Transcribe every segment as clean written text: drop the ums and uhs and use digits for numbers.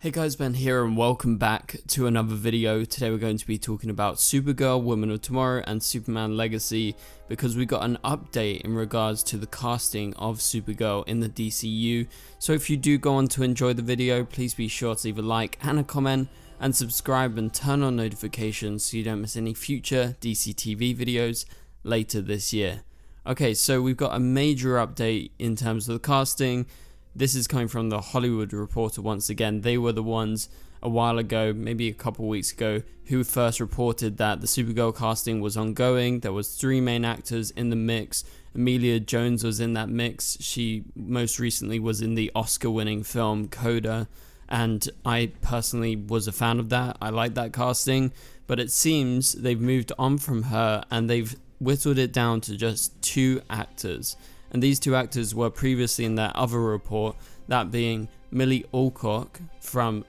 Hey guys, Ben here and welcome back to another video. Today we're going to be talking about Supergirl, Woman of Tomorrow and Superman Legacy because we got an update in regards to the casting of Supergirl in the DCEU. So if you do go on to enjoy the video, please be sure to leave a like and a comment and subscribe and turn on notifications so you don't miss any future DCTV videos later this year. Okay, so we've got a major update in terms of the casting. This is coming from the Hollywood Reporter once again. They were the ones a while ago, maybe a couple weeks ago, who first reported that the Supergirl casting was ongoing. There was 3 main actors in the mix. Emilia Jones was in that mix. She most recently was in the Oscar-winning film Coda, and I personally was a fan of that. I like that casting, but it seems they've moved on from her and they've whittled it down to just 2 actors. And these 2 actors were previously in that other report, that being Millie Alcock from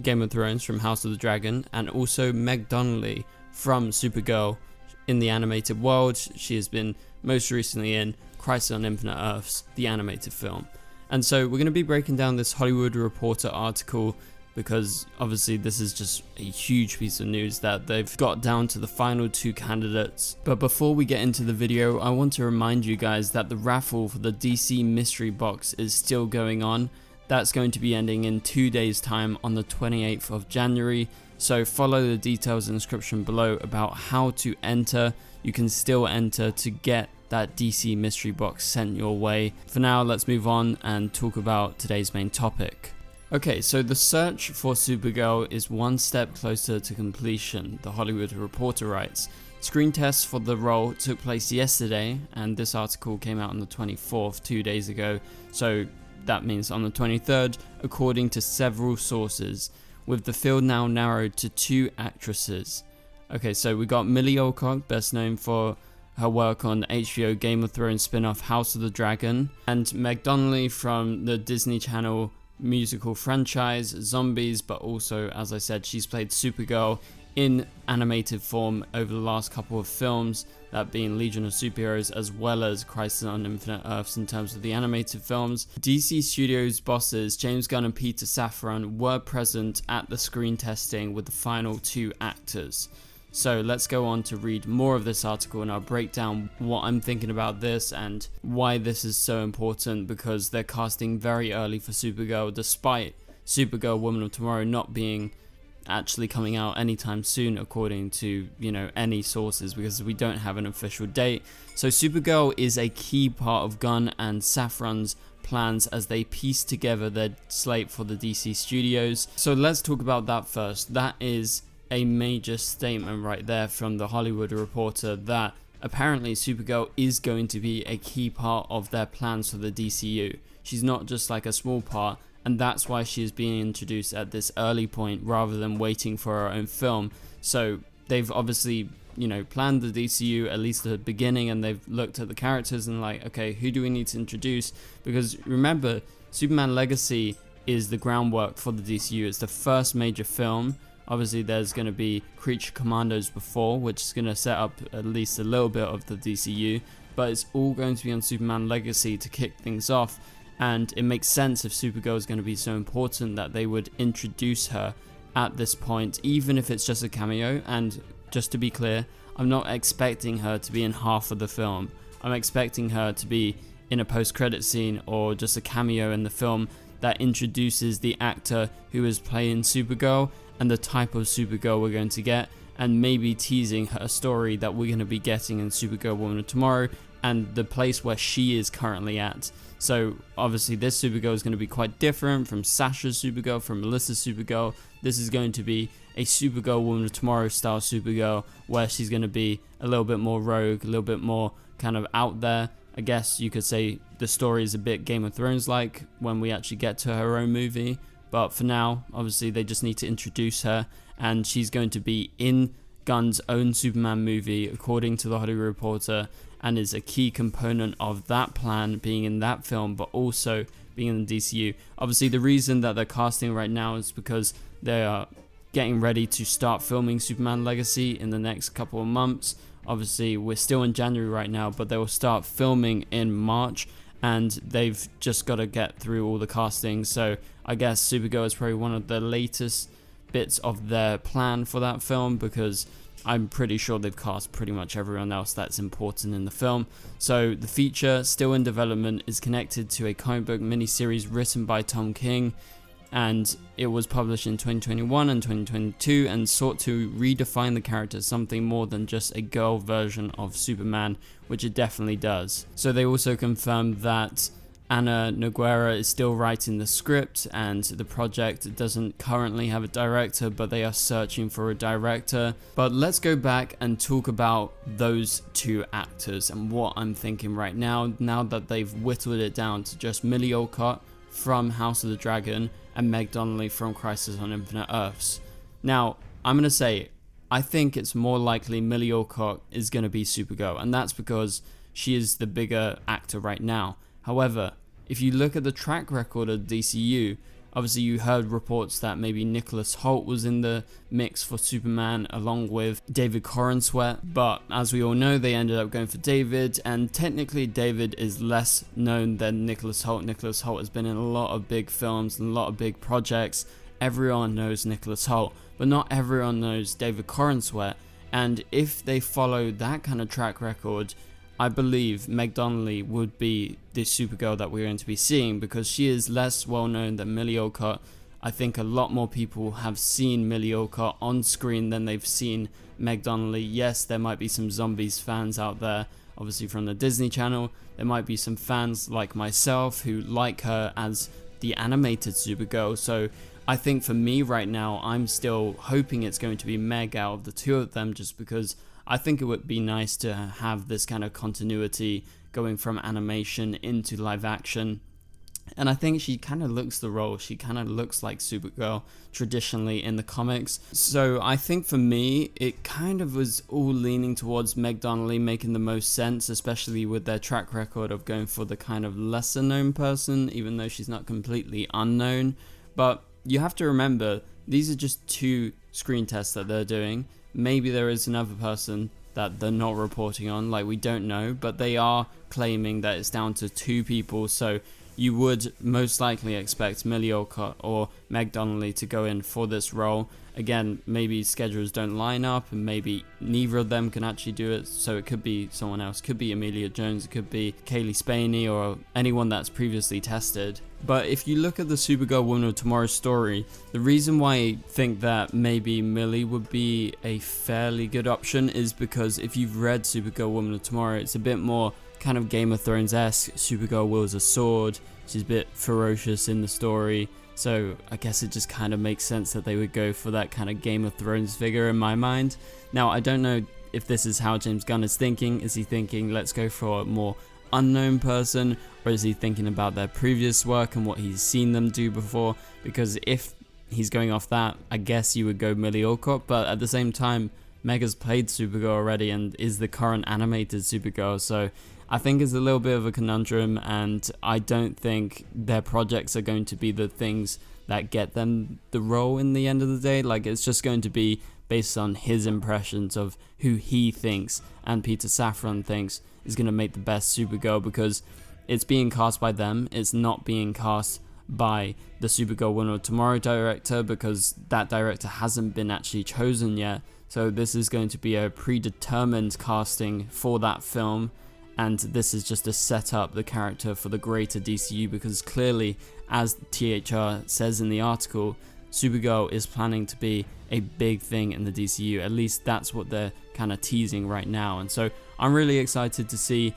Game of Thrones, from House of the Dragon, and also Meg Donnelly from Supergirl in the animated world. She has been most recently in Crisis on Infinite Earths, the animated film. And so we're going to be breaking down this Hollywood Reporter article because obviously this is just a huge piece of news that they've got down to the final 2 candidates. But before we get into the video, I want to remind you guys that the raffle for the DC mystery box is still going on. That's going to be ending in 2 days time on the 28th of January. So follow the details in the description below about how to enter. You can still enter to get that DC mystery box sent your way. For now, let's move on and talk about today's main topic. Okay, so the search for Supergirl is one step closer to completion, the Hollywood Reporter writes. Screen tests for the role took place yesterday, and this article came out on the 24th, 2 days ago, so that means on the 23rd, according to several sources, with the field now narrowed to 2 actresses. Okay, so we got Millie Alcock, best known for her work on the HBO Game of Thrones spin-off House of the Dragon, and Meg Donnelly from the Disney Channel musical franchise Zombies, but also, as I said, she's played Supergirl in animated form over the last couple of films, that being Legion of Superheroes as well as Crisis on Infinite Earths in terms of the animated films. DC Studios bosses James Gunn and Peter Safran were present at the screen testing with the final 2 actors. So let's go on to read more of this article and I'll break down what I'm thinking about this and why this is so important, because they're casting very early for Supergirl despite Supergirl Woman of Tomorrow not being actually coming out anytime soon according to, any sources, because we don't have an official date. So Supergirl is a key part of Gunn and Safran's plans as they piece together their slate for the DC Studios. So let's talk about that first. That is a major statement right there from the Hollywood Reporter that apparently Supergirl is going to be a key part of their plans for the DCU. She's not just like a small part, and that's why she is being introduced at this early point rather than waiting for her own film. So they've obviously, planned the DCU at least at the beginning, and they've looked at the characters and like, okay, who do we need to introduce? Because remember, Superman Legacy is the groundwork for the DCU. It's the first major film. Obviously, there's going to be Creature Commandos before, which is going to set up at least a little bit of the DCU, but it's all going to be on Superman Legacy to kick things off, and it makes sense if Supergirl is going to be so important that they would introduce her at this point, even if it's just a cameo. And just to be clear, I'm not expecting her to be in half of the film. I'm expecting her to be in a post-credit scene or just a cameo in the film that introduces the actor who is playing Supergirl and the type of Supergirl we're going to get, and maybe teasing her story that we're going to be getting in Supergirl Woman of Tomorrow and the place where she is currently at. So obviously this Supergirl is going to be quite different from Sasha's Supergirl, from Melissa's Supergirl. This is going to be a Supergirl Woman of Tomorrow style Supergirl, where she's going to be a little bit more rogue, a little bit more kind of out there. I guess you could say the story is a bit Game of Thrones like when we actually get to her own movie. But for now, obviously, they just need to introduce her, and she's going to be in Gunn's own Superman movie, according to the Hollywood Reporter, and is a key component of that plan being in that film, but also being in the DCU. Obviously, the reason that they're casting right now is because they are getting ready to start filming Superman Legacy in the next couple of months. Obviously, we're still in January right now, but they will start filming in March, and they've just got to get through all the casting. So I guess Supergirl is probably one of the latest bits of their plan for that film, because I'm pretty sure they've cast pretty much everyone else that's important in the film. So the feature, still in development, is connected to a comic book miniseries written by Tom King, and it was published in 2021 and 2022 and sought to redefine the character as something more than just a girl version of Superman, which it definitely does. So they also confirmed that Ana Noguera is still writing the script, and the project doesn't currently have a director, but they are searching for a director. But let's go back and talk about those two actors and what I'm thinking right now that they've whittled it down to just Millie Alcott from House of the Dragon and Meg Donnelly from Crisis on Infinite Earths. Now, I'm going to say, I think it's more likely Millie Alcott is going to be Supergirl, and that's because she is the bigger actor right now. However, if you look at the track record of DCEU, obviously you heard reports that maybe Nicholas Hoult was in the mix for Superman along with David Corenswet, but as we all know, they ended up going for David, and technically David is less known than Nicholas Hoult. Nicholas Hoult has been in a lot of big films and a lot of big projects. Everyone knows Nicholas Hoult, but not everyone knows David Corenswet, and if they follow that kind of track record, I believe Meg Donnelly would be the Supergirl that we're going to be seeing, because she is less well known than Millie Alcott. I think a lot more people have seen Millie Alcott on screen than they've seen Meg Donnelly. Yes, there might be some Zombies fans out there, obviously from the Disney Channel. There might be some fans like myself who like her as the animated Supergirl. So I think for me right now, I'm still hoping it's going to be Meg out of the two of them, just because I think it would be nice to have this kind of continuity going from animation into live action. And I think she kind of looks the role. She kind of looks like Supergirl traditionally in the comics. So I think for me, it kind of was all leaning towards Meg Donnelly making the most sense, especially with their track record of going for the kind of lesser known person, even though she's not completely unknown. But you have to remember, these are just 2 screen tests that they're doing. Maybe there is another person that they're not reporting on, like we don't know, but they are claiming that it's down to 2 people, so you would most likely expect Millie Alcott or Meg Donnelly to go in for this role. Again, maybe schedules don't line up and maybe neither of them can actually do it, so it could be someone else. It could be Amelia Jones, it could be Kaylee Spaney, or anyone that's previously tested. But if you look at the Supergirl Woman of Tomorrow story, the reason why I think that maybe Millie would be a fairly good option is because if you've read Supergirl Woman of Tomorrow, it's a bit more kind of Game of Thrones-esque. Supergirl wields a sword, she's a bit ferocious in the story, so I guess it just kind of makes sense that they would go for that kind of Game of Thrones figure in my mind. Now, I don't know if this is how James Gunn is thinking. Is he thinking, let's go for a more unknown person, or is he thinking about their previous work and what he's seen them do before? Because if he's going off that, I guess you would go Millie Alcott, but at the same time, Meg has played Supergirl already and is the current animated Supergirl, so I think it's a little bit of a conundrum, and I don't think their projects are going to be the things that get them the role in the end of the day. Like, it's just going to be based on his impressions of who he thinks and Peter Safran thinks is going to make the best Supergirl, because it's being cast by them. It's not being cast by the Supergirl Woman of Tomorrow director, because that director hasn't been actually chosen yet. So this is going to be a predetermined casting for that film, and this is just to set up the character for the greater DCU, because clearly, as THR says in the article, Supergirl is planning to be a big thing in the DCU. At least that's what they're kind of teasing right now, and so I'm really excited to see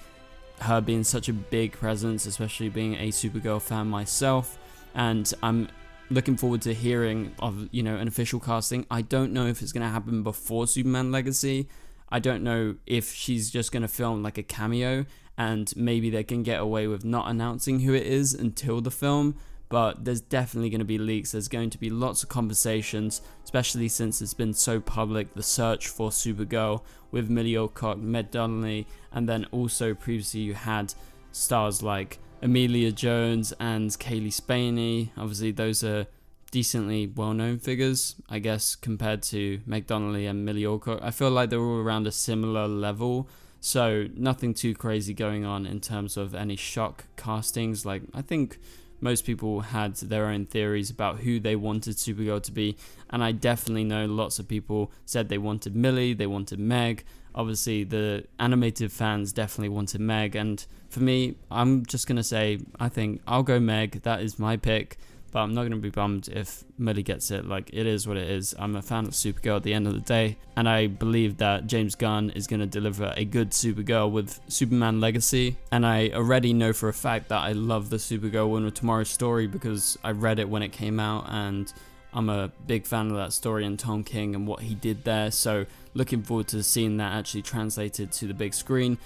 her being such a big presence, especially being a Supergirl fan myself, and I'm looking forward to hearing of, you know, an official casting. I don't know if it's going to happen before Superman Legacy. I don't know if she's just going to film like a cameo, and maybe they can get away with not announcing who it is until the film, but there's definitely going to be leaks. There's going to be lots of conversations, especially since it's been so public, the search for Supergirl with Millie Alcott, Meg Donnelly, and then also previously you had stars like Amelia Jones and Kaylee Spaney. Obviously those are decently well-known figures, I guess, compared to Meg Donnelly and Millie Alcott. I feel like they're all around a similar level, so nothing too crazy going on in terms of any shock castings. Like, I think most people had their own theories about who they wanted Supergirl to be, and I definitely know lots of people said they wanted Millie, they wanted Meg. Obviously the animated fans definitely wanted Meg, and for me, I'm just gonna say I think I'll go Meg. That is my pick, but I'm not gonna be bummed if Millie gets it. Like, it is what it is. I'm a fan of Supergirl at the end of the day, and I believe that James Gunn is gonna deliver a good Supergirl with Superman Legacy. And I already know for a fact that I love the Supergirl Woman of Tomorrow story because I read it when it came out, and I'm a big fan of that story and Tom King and what he did there. So looking forward to seeing that actually translated to the big screen.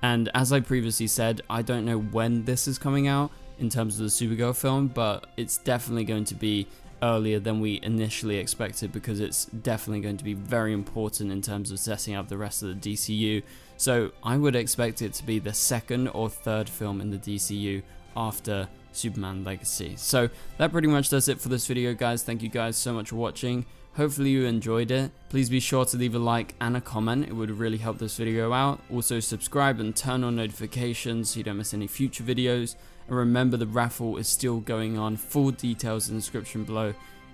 And as I previously said, I don't know when this is coming out in terms of the Supergirl film, but it's definitely going to be earlier than we initially expected, because it's definitely going to be very important in terms of setting up the rest of the DCU. So I would expect it to be the second or third film in the DCU after Superman Legacy. So that pretty much does it for this video, guys. Thank you guys so much for watching. Hopefully you enjoyed it. Please be sure to leave a like and a comment. It would really help this video out. Also subscribe and turn on notifications so you don't miss any future videos. And remember, the raffle is still going on. Full details in the description below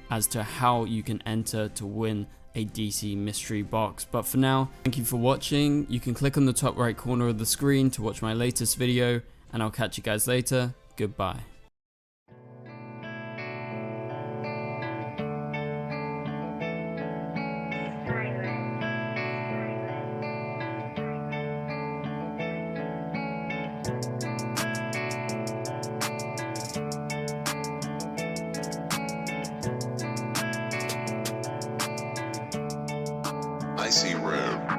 as to how you can enter to win a DC mystery box. But for now, thank you for watching. You can click on the top right corner of the screen to watch my latest video, and I'll catch you guys later. Goodbye. I see red.